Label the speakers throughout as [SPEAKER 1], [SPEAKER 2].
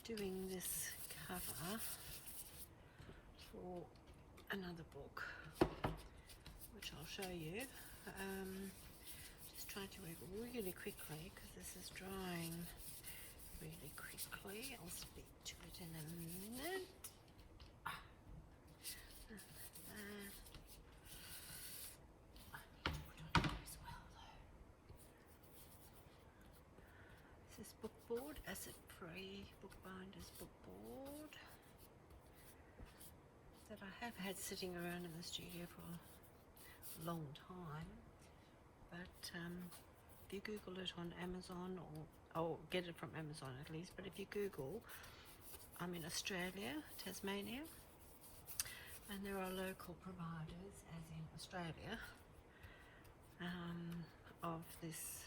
[SPEAKER 1] doing this cover for another book, which I'll show you. Just trying to work really quickly because this is drying really quickly. I'll speak to it in a minute. This is bookboard, acid-free bookbinders bookboard that I have had sitting around in the studio for a long time. But if you Google it on Amazon, or get it from Amazon at least, but if you Google, I'm in Australia, Tasmania, and there are local providers, as in Australia, of this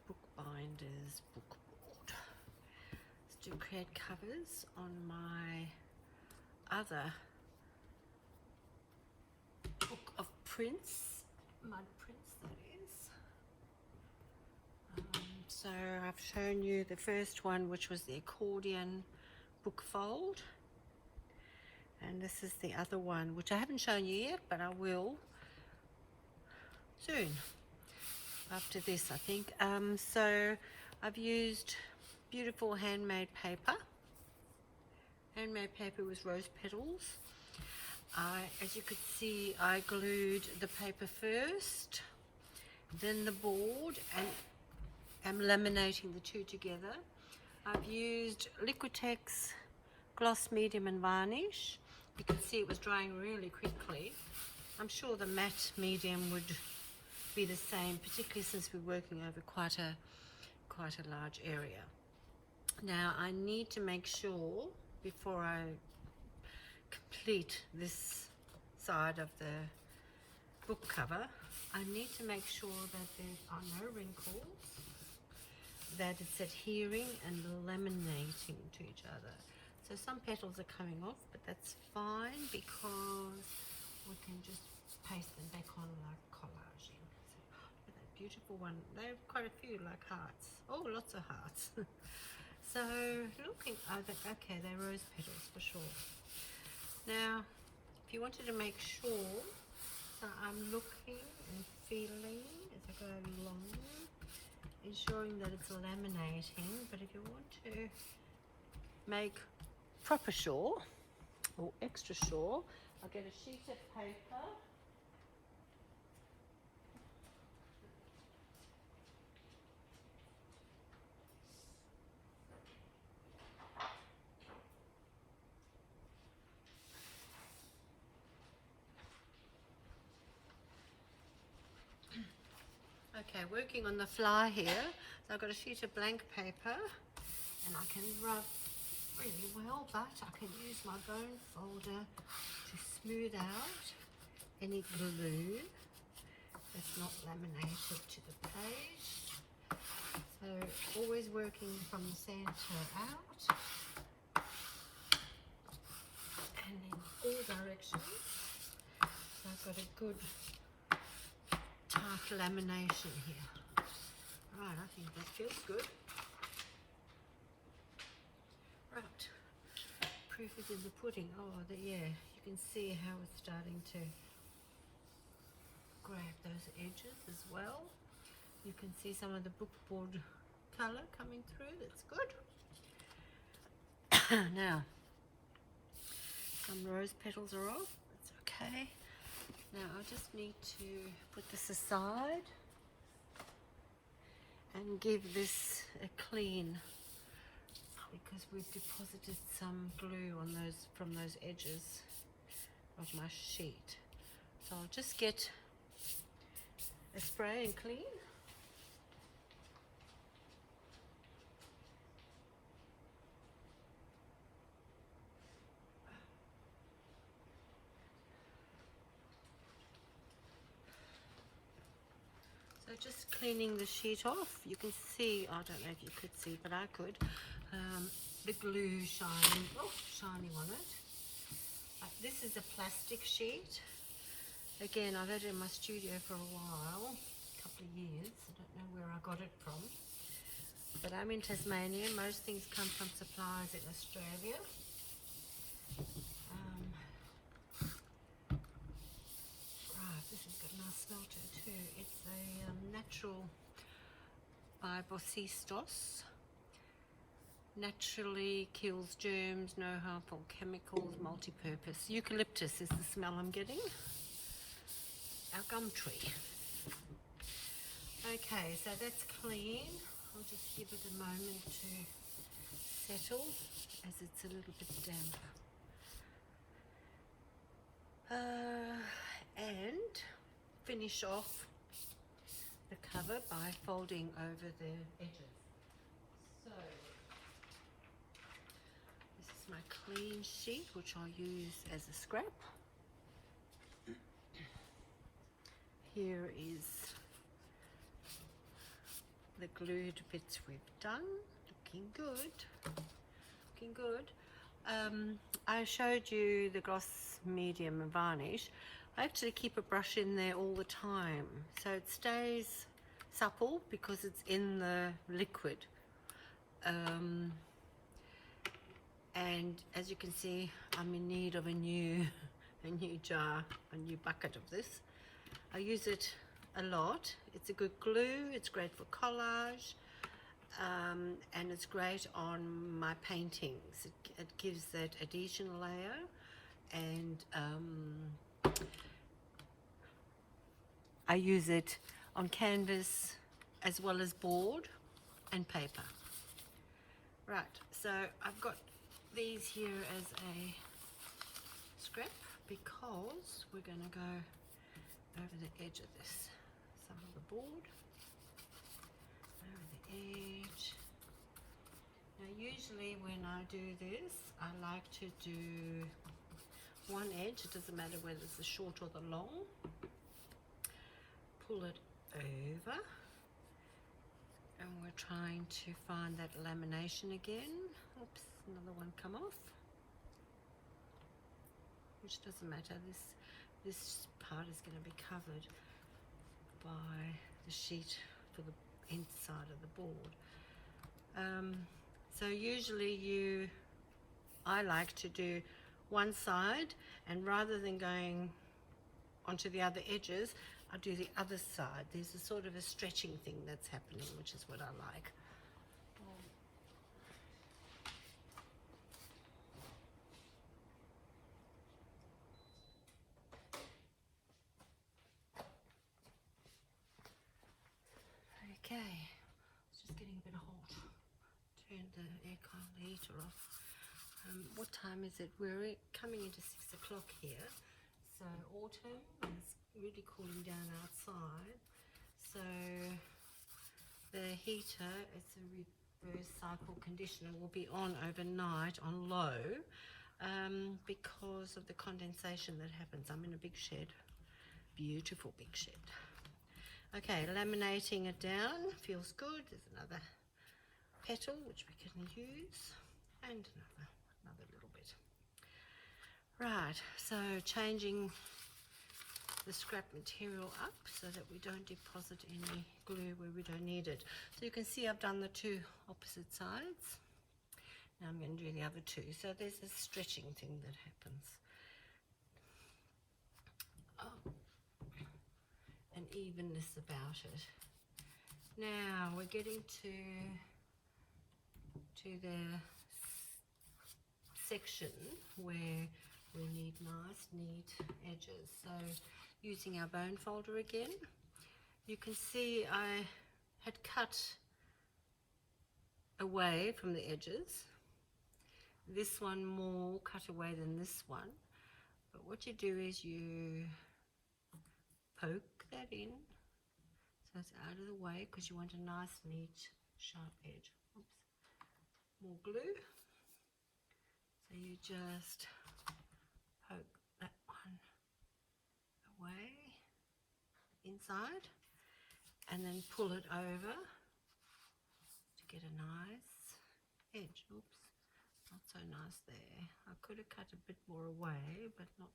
[SPEAKER 1] bookbinders bookboard. To create covers on my other book of prints, mud prints that is. So I've shown you the first one, which was the accordion book fold, and this is the other one, which I haven't shown you yet, but I will soon after this, I think. So I've used beautiful handmade paper with rose petals. As you could see, I glued the paper first, then the board, and am laminating the two together. I've used Liquitex gloss, medium and varnish. You can see it was drying really quickly. I'm sure the matte medium would be the same, particularly since we're working over quite a large area. Now I need to make sure, before I complete this side of the book cover, I need to make sure that there are no wrinkles, that it's adhering and laminating to each other. So some petals are coming off, but that's fine because we can just paste them back on like collaging. So, look at that beautiful one. They have quite a few like hearts. Oh, lots of hearts. So looking, okay, they're rose petals for sure. Now, if you wanted to make sure, so I'm looking and feeling as I go along, ensuring that it's laminating. But if you want to make proper sure, or extra sure, I'll get a sheet of paper. Okay, working on the fly here. So I've got a sheet of blank paper, and I can rub really well, but I can use my bone folder to smooth out any glue that's not laminated to the page. So always working from the center out and in all directions. So I've got a good tight lamination here. Right, I think that feels good. Right, proof is in the pudding. Oh, yeah, you can see how it's starting to grab those edges as well. You can see some of the bookboard colour coming through. That's good. Now, some rose petals are off. That's okay. Now I just need to put this aside and give this a clean, because we've deposited some glue on those, from those edges of my sheet. So I'll just get a spray and clean. So just cleaning the sheet off. You can see, I don't know if you could see, but I could, the glue shining, shiny on it. This is a plastic sheet. Again, I've had it in my studio for a while, a couple of years. I don't know where I got it from. But I'm in Tasmania. Most things come from suppliers in Australia. Right, this has got a nice smell to it too. It's a natural by Bosistos. Naturally kills germs, no harmful chemicals, multi-purpose. Eucalyptus is the smell I'm getting. Our gum tree. Okay, so that's clean. I'll just give it a moment to settle as it's a little bit damp. And finish off the cover by folding over the edges. So this is my clean sheet, which I'll use as a scrap. Here is the glued bits we've done. Looking good. Looking good. I showed you the gloss medium and varnish. I actually keep a brush in there all the time, so it stays supple because it's in the liquid. And as you can see, I'm in need of a new jar, a new bucket of this. I use it a lot. It's a good glue. It's great for collage, and it's great on my paintings. It gives that adhesion layer, and I use it on canvas as well as board and paper. Right, so I've got these here as a scrap because we're going to go over the edge of this, some of the board, over the edge. Now usually when I do this, I like to do one edge, it doesn't matter whether it's the short or the long, pull it over, and we're trying to find that lamination again. Oops, another one come off, which doesn't matter. This part is going to be covered by the sheet for the inside of the board. So usually I like to do one side, and rather than going onto the other edges, I do the other side. There's a sort of a stretching thing that's happening, which is what I like. Okay, it's just getting a bit hot. Turn the aircon heater off. What time is it? We're coming into 6 o'clock here. So autumn is really cooling down outside. So the heater, it's a reverse cycle conditioner, will be on overnight on low because of the condensation that happens. I'm in a big shed, beautiful big shed. Okay, laminating it down, feels good. There's another petal which we can use, and another little bit. Right, so changing the scrap material up so that we don't deposit any glue where we don't need it. So you can see I've done the two opposite sides. Now I'm going to do the other two. So there's a stretching thing that happens. Oh, an evenness about it. Now we're getting to the section where we need nice, neat edges. So using our bone folder again, you can see I had cut away from the edges. This one more cut away than this one. But what you do is you poke that in so it's out of the way, because you want a nice, neat, sharp edge. Oops. More glue. So you just poke that one away inside and then pull it over to get a nice edge. Oops, not so nice there. I could have cut a bit more away, but not.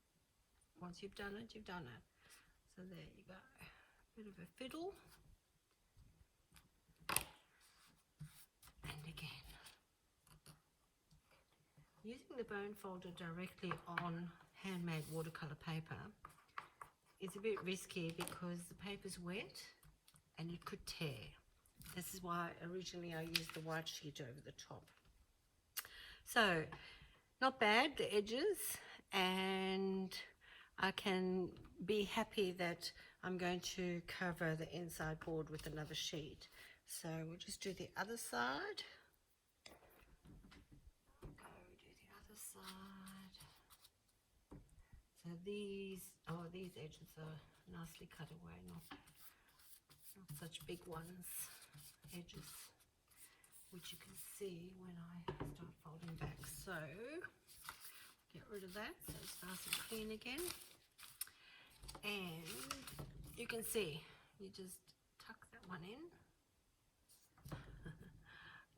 [SPEAKER 1] Once you've done it, you've done it. So there you go. Bit of a fiddle. using the bone folder directly on handmade watercolor paper is a bit risky because the paper's wet and it could tear. This is why originally I used the white sheet over the top. So, not bad, the edges, and I can be happy that I'm going to cover the inside board with another sheet. So we'll just do the other side. Go do the other side. So these edges are nicely cut away, not such big ones, edges, which you can see when I start folding back. So get rid of that so it's nice and clean again. And you can see, you just tuck that one in.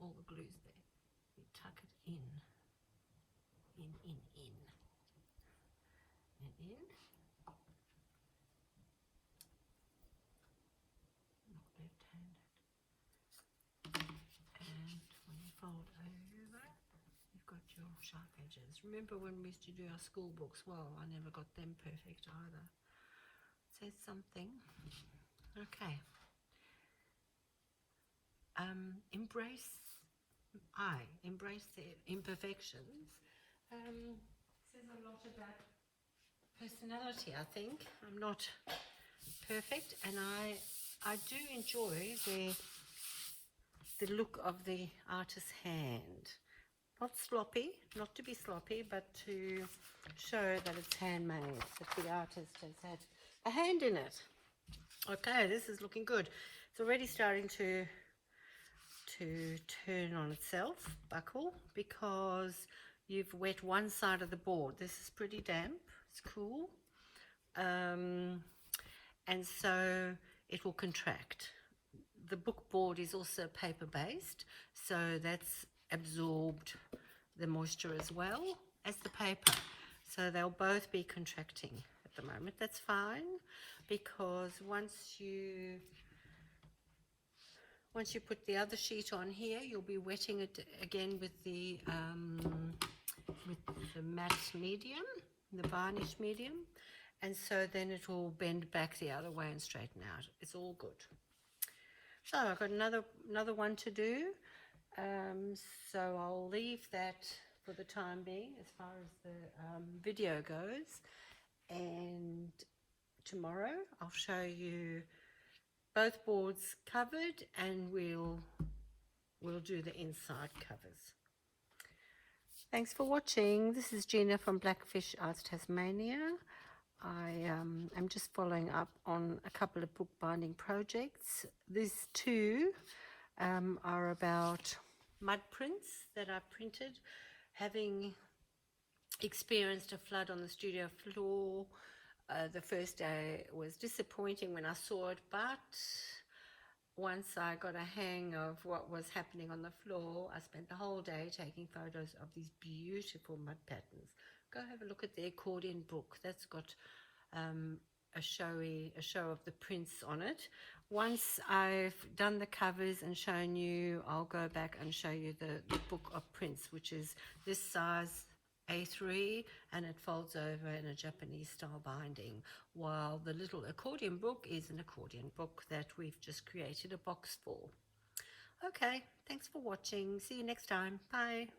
[SPEAKER 1] All the glue's there. You tuck it in. In. And in. Not left-handed. And when you fold over, you've got your sharp edges. Remember when we used to do our school books? Well, I never got them perfect either. Says something. Okay. Embrace the imperfections. Says a lot about personality, I think. I'm not perfect, and I do enjoy the look of the artist's hand. Not sloppy, not to be sloppy, but to show that it's handmade, that the artist has had a hand in it. Okay, this is looking good. It's already starting to turn on itself, buckle, because you've wet one side of the board. This is pretty damp, it's cool, and so it will contract. The book board is also paper based, so that's absorbed the moisture as well as the paper, so they'll both be contracting at the moment. That's fine, because once you put the other sheet on here, you'll be wetting it again with the matte medium, the varnish medium, and so then it will bend back the other way and straighten out. It's all good. So I've got another one to do, so I'll leave that for the time being as far as the video goes, and tomorrow I'll show you both boards covered, and we'll do the inside covers. Thanks for watching. This is Gina from Blackfish Arts Tasmania. I am just following up on a couple of bookbinding projects. These two are about mud prints that I've printed, having experienced a flood on the studio floor. The first day was disappointing when I saw it, but once I got a hang of what was happening on the floor, I spent the whole day taking photos of these beautiful mud patterns. Go have a look at the accordion book. That's got a show of the prints on it. Once I've done the covers and shown you, I'll go back and show you the book of prints, which is this size, A3, and it folds over in a Japanese style binding, while the little accordion book is an accordion book that we've just created a box for. Okay, thanks for watching. See you next time. Bye.